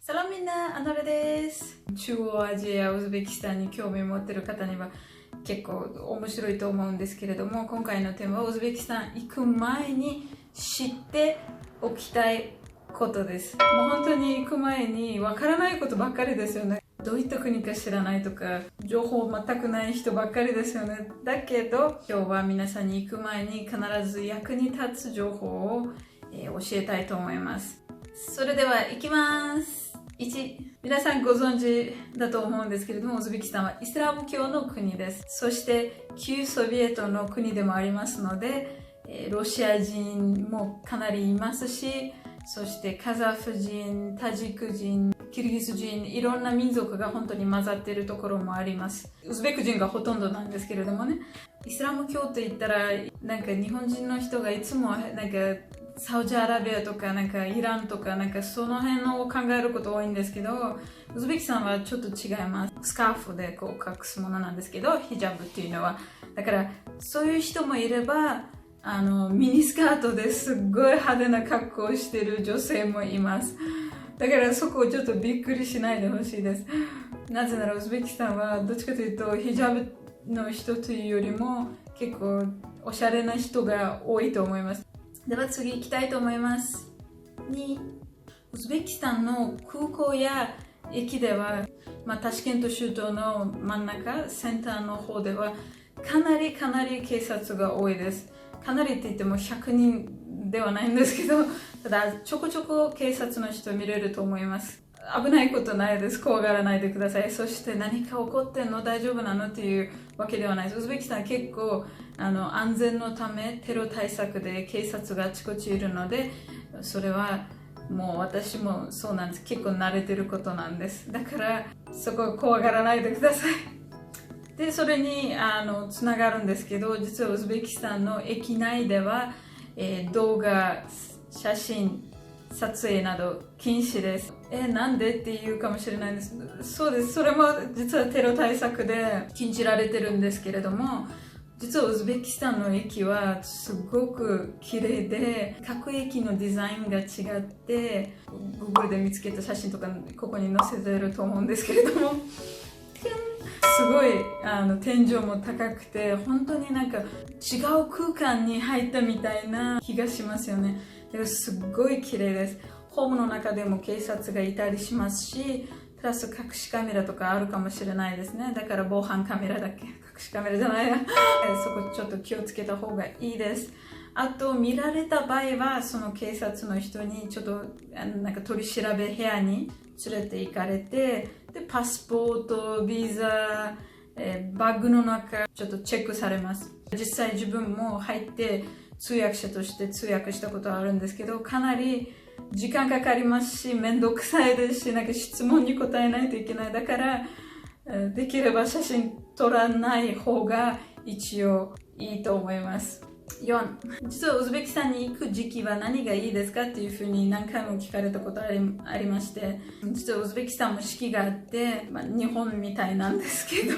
サラミンナアナルです。中央アジア、ウズベキスタンに興味を持っている方には結構面白いと思うんですけれども、今回のテーマはウズベキスタン行く前に知っておきたいことです。もう本当に行く前にわからないことばっかりですよね。どういった国か知らないとか、情報全くない人ばっかりですよね。だけど、今日は皆さんに行く前に必ず役に立つ情報を、教えたいと思います。それでは行きます。1、皆さんご存知だと思うんですけれども、ウズベキスタンはイスラム教の国です。そして旧ソビエトの国でもありますので、ロシア人もかなりいますし、そしてカザフ人、タジク人、キルギス人、いろんな民族が本当に混ざっているところもあります。ウズベク人がほとんどなんですけれどもね。イスラム教といったら、なんか日本人の人がいつもなんかサウジアラビアとかなんかイランとかなんかその辺を考えること多いんですけど、ウズベキスタンはちょっと違います。スカーフでこう隠すものなんですけど、ヒジャブっていうのは。だからそういう人もいれば、ミニスカートですっごい派手な格好をしている女性もいます。だからそこをちょっとびっくりしないでほしいです。なぜならウズベキスタンはどっちかというとヒジャブの人というよりも結構おしゃれな人が多いと思います。では次行きたいと思います。2、ウズベキスタンの空港や駅では、タシケント州都の真ん中、センターの方ではかなり警察が多いです。かなりって言っても100人ではないんですけど、ただちょこちょこ警察の人見れると思います。危ないことないです。怖がらないでください。そして何か起こってんの大丈夫なのっていうわけではないです。ウズベキスタンは結構安全のためテロ対策で警察があちこちいるので、それはもう私もそうなんです。結構慣れてることなんです。だからそこは怖がらないでください。で、それにつながるんですけど、実はウズベキスタンの駅内では、動画、写真、撮影など禁止です。なんでって言うかもしれないんです。そうです。それも実はテロ対策で禁じられてるんですけれども、実はウズベキスタンの駅はすごく綺麗で、各駅のデザインが違って、Google で見つけた写真とかここに載せてると思うんですけれども、すごい天井も高くて、本当になんか違う空間に入ったみたいな気がしますよね。すっごい綺麗です。ホームの中でも警察がいたりしますし、プラス隠しカメラとかあるかもしれないですね。だから防犯カメラだっけ、隠しカメラじゃないなそこちょっと気をつけた方がいいです。あと見られた場合はその警察の人にちょっとなんか取り調べ部屋に連れて行かれて、でパスポート、ビザ、バッグの中ちょっとチェックされます。実際自分も入って通訳者として通訳したことはあるんですけど、かなり時間かかりますし、めんどくさいですし、なんか質問に答えないといけない。だからできれば写真撮らない方が一応いいと思います。4、実はウズベキスタンに行く時期は何がいいですかっていうふうに何回も聞かれたことありまして、実はウズベキスタンも四季があって、日本みたいなんですけど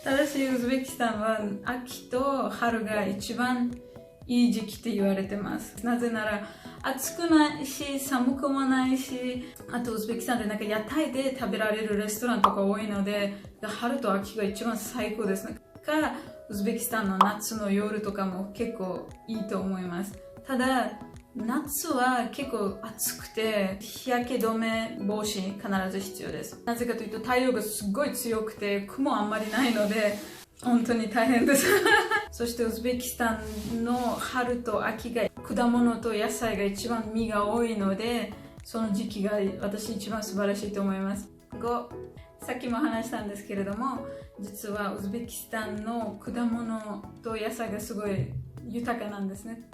ただしウズベキスタンは秋と春が一番いい時期って言われてます。なぜなら暑くないし寒くもないし、あとウズベキスタンでなんか屋台で食べられるレストランとか多いので、春と秋が一番最高ですね。ウズベキスタンの夏の夜とかも結構いいと思います。ただ夏は結構暑くて日焼け止め防止必ず必要です。なぜかというと太陽がすごい強くて雲あんまりないので本当に大変ですそしてウズベキスタンの春と秋が果物と野菜が一番実が多いので、その時期が私一番素晴らしいと思います。5、さっきも話したんですけれども、実はウズベキスタンの果物と野菜がすごい豊かなんですね。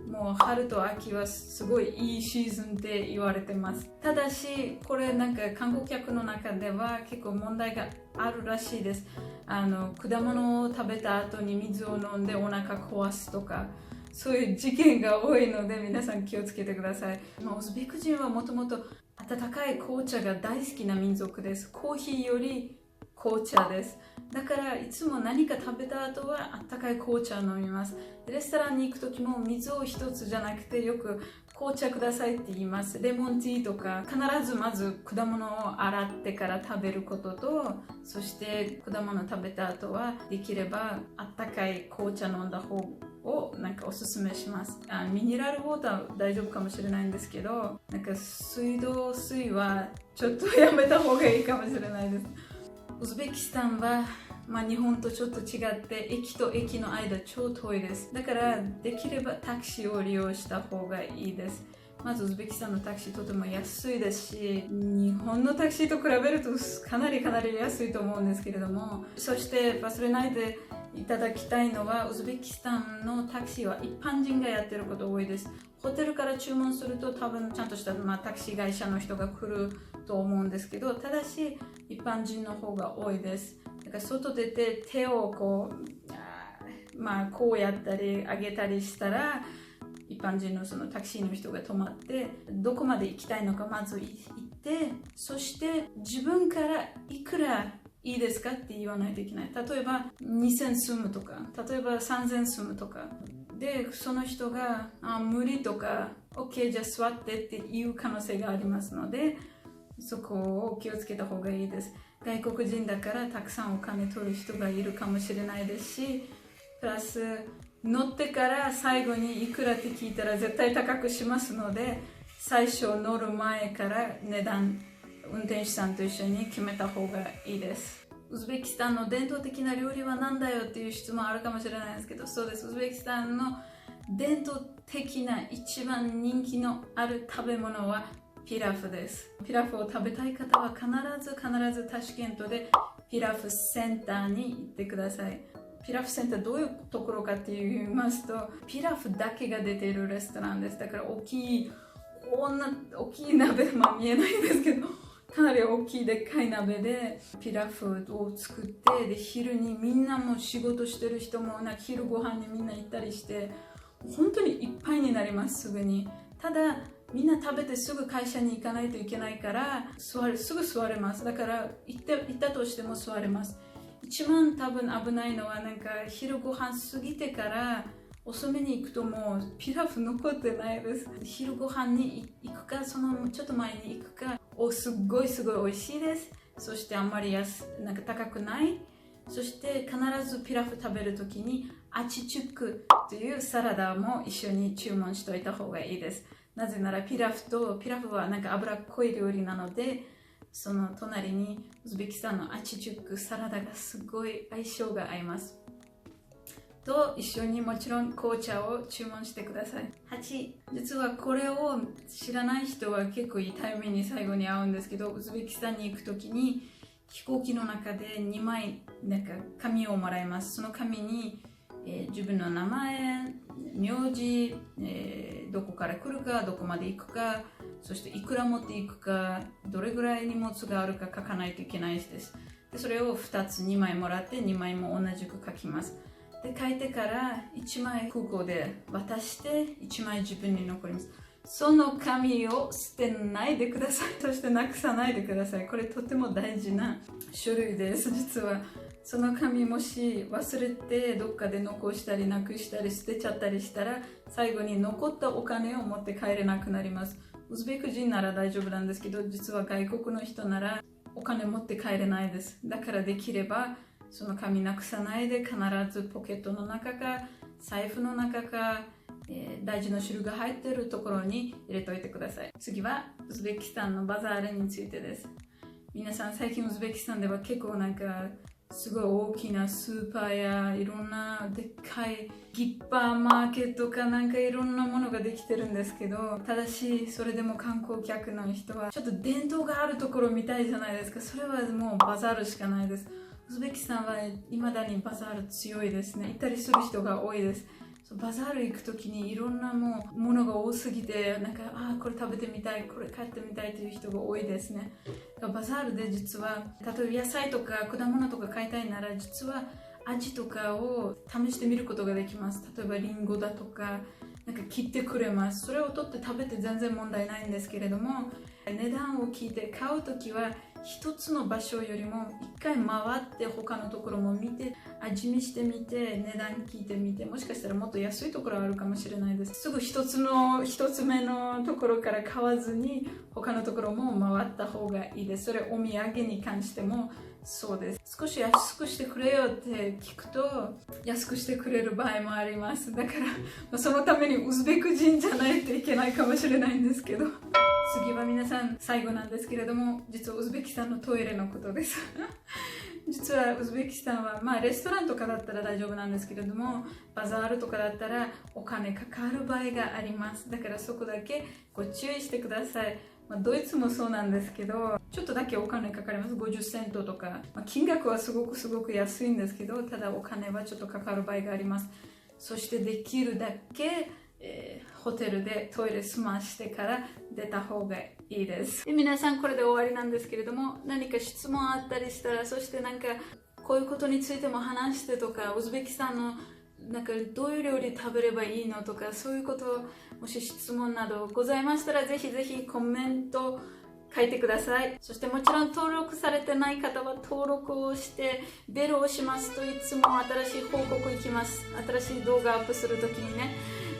もう春と秋はすごいいいシーズンって言われてます。ただしこれなんか観光客の中では結構問題があるらしいです。果物を食べた後に水を飲んでお腹壊すとか、そういう事件が多いので皆さん気をつけてください。ウズベク人はもともと温かい紅茶が大好きな民族です。コーヒーより紅茶です。だからいつも何か食べた後は温かい紅茶を飲みます。レストランに行く時も水を一つじゃなくてよく紅茶くださいって言います。レモンティーとか、必ずまず果物を洗ってから食べることと、そして果物食べた後はできればあったかい紅茶飲んだ方をなんかおすすめします。ミネラルウォーター大丈夫かもしれないんですけど、なんか水道水はちょっとやめた方がいいかもしれないです。ウズベキスタンは日本とちょっと違って駅と駅の間超遠いです。だからできればタクシーを利用した方がいいです。まずウズベキスタンのタクシーとても安いですし、日本のタクシーと比べるとかなり安いと思うんですけれども、そして忘れないでいただきたいのは、ウズベキスタンのタクシーは一般人がやってること多いです。ホテルから注文すると多分ちゃんとした、タクシー会社の人が来ると思うんですけど、ただし一般人の方が多いです。だから外出て手をこうやったり上げたりしたら、一般人のそのタクシーの人が止まってどこまで行きたいのかまず行って、そして自分からいくらいいですかって言わないといけない。例えば2000住むとか、例えば3000住むとかで、その人が無理とか OK じゃあ座ってっていう可能性がありますので、そこを気をつけた方がいいです。外国人だからたくさんお金取る人がいるかもしれないですし、プラス乗ってから最後にいくらって聞いたら絶対高くしますので、最初乗る前から値段運転手さんと一緒に決めた方がいいです。ウズベキスタンの伝統的な料理は何だよっていう質問あるかもしれないですけど、そうです。ウズベキスタンの伝統的な一番人気のある食べ物はピラフです。ピラフを食べたい方は必ずタシケントでピラフセンターに行ってください。ピラフセンターどういうところかって言いますと、ピラフだけが出ているレストランです。だから大きい鍋、見えないんですけど、かなり大きいでっかい鍋でピラフを作って、で昼にみんなも仕事してる人も昼ご飯にみんな行ったりして、本当にいっぱいになります。すぐに。ただみんな食べてすぐ会社に行かないといけないからすぐ座れます。だから行ったとしても座れます。一番多分危ないのは昼ご飯過ぎてから遅めに行くともうピラフ残ってないです。昼ご飯に行くか、そのちょっと前に行くか、すっごい美味しいです。そしてあんまり高くない。そして必ずピラフ食べるときにアチチュックというサラダも一緒に注文しておいた方がいいです。なぜならピラフは脂っこい料理なので、その隣にウズベキスタンのアチチュックサラダがすごい相性が合います。と一緒にもちろん紅茶を注文してください。8、実はこれを知らない人は結構痛い目に最後に遭うんですけど、ウズベキスタンに行くときに飛行機の中で2枚紙をもらいます。その紙に、自分の名前、名字、どこから来るか、どこまで行くか、そしていくら持っていくか、どれぐらい荷物があるか書かないといけないです。でそれを2枚もらって2枚も同じく書きます。で書いてから1枚空港で渡して1枚自分に残ります。その紙を捨てないでください。そしてなくさないでください。これとても大事な書類です。実はその紙もし忘れてどっかで残したりなくしたり捨てちゃったりしたら、最後に残ったお金を持って帰れなくなります。ウズベク人なら大丈夫なんですけど、実は外国の人ならお金持って帰れないです。だからできればその紙なくさないで、必ずポケットの中か財布の中か、大事な種類が入っているところに入れといてください。次はウズベキスタンのバザールについてです。皆さん最近ウズベキスタンでは結構すごい大きなスーパーやいろんなでっかいギッパーマーケットかいろんなものができてるんですけど、ただしそれでも観光客の人はちょっと伝統があるところみたいじゃないですか。それはもうバザールしかないです。ウズベキスタンは未だにバザール強いですね。行ったりする人が多いです。バザール行くときにいろんなものが多すぎて、これ食べてみたい、これ買ってみたいという人が多いですね。バザールで実は例えば野菜とか果物とか買いたいなら、実は味とかを試してみることができます。例えばリンゴだとか切ってくれます。それを取って食べて全然問題ないんですけれども、値段を聞いて買うときは一つの場所よりも一回回って他のところも見て、味見してみて、値段聞いてみて、もしかしたらもっと安いところあるかもしれないです。すぐ一つ目のところから買わずに他のところも回った方がいいです。それお土産に関してもそうです。少し安くしてくれよって聞くと安くしてくれる場合もあります。だからそのためにウズベク人じゃないといけないかもしれないんですけど、次は皆さん最後なんですけれども、実はウズベキスタンのトイレのことです実はウズベキスタンは、レストランとかだったら大丈夫なんですけれども、バザールとかだったらお金かかる場合があります。だからそこだけご注意してください。ドイツもそうなんですけど、ちょっとだけお金かかります。50セントとか、金額はすごく安いんですけど、ただお金はちょっとかかる場合があります。そしてできるだけ、ホテルでトイレ済ましてから出た方がいいです。で、皆さんこれで終わりなんですけれども、何か質問あったりしたら、そしてこういうことについても話してとか、ウズベキスタンのどういう料理食べればいいのとか、そういうこともし質問などございましたら、ぜひぜひコメント書いてください。そしてもちろん登録されてない方は登録をしてベルを押しますといつも新しい報告いきます。新しい動画アップするときにね。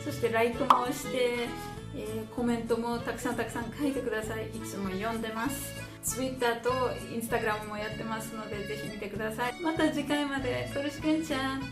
そしてライクも押して、コメントもたくさん書いてください。いつも読んでます。Twitter と Instagram もやってますのでぜひ見てください。また次回まで。コルシケンちゃん。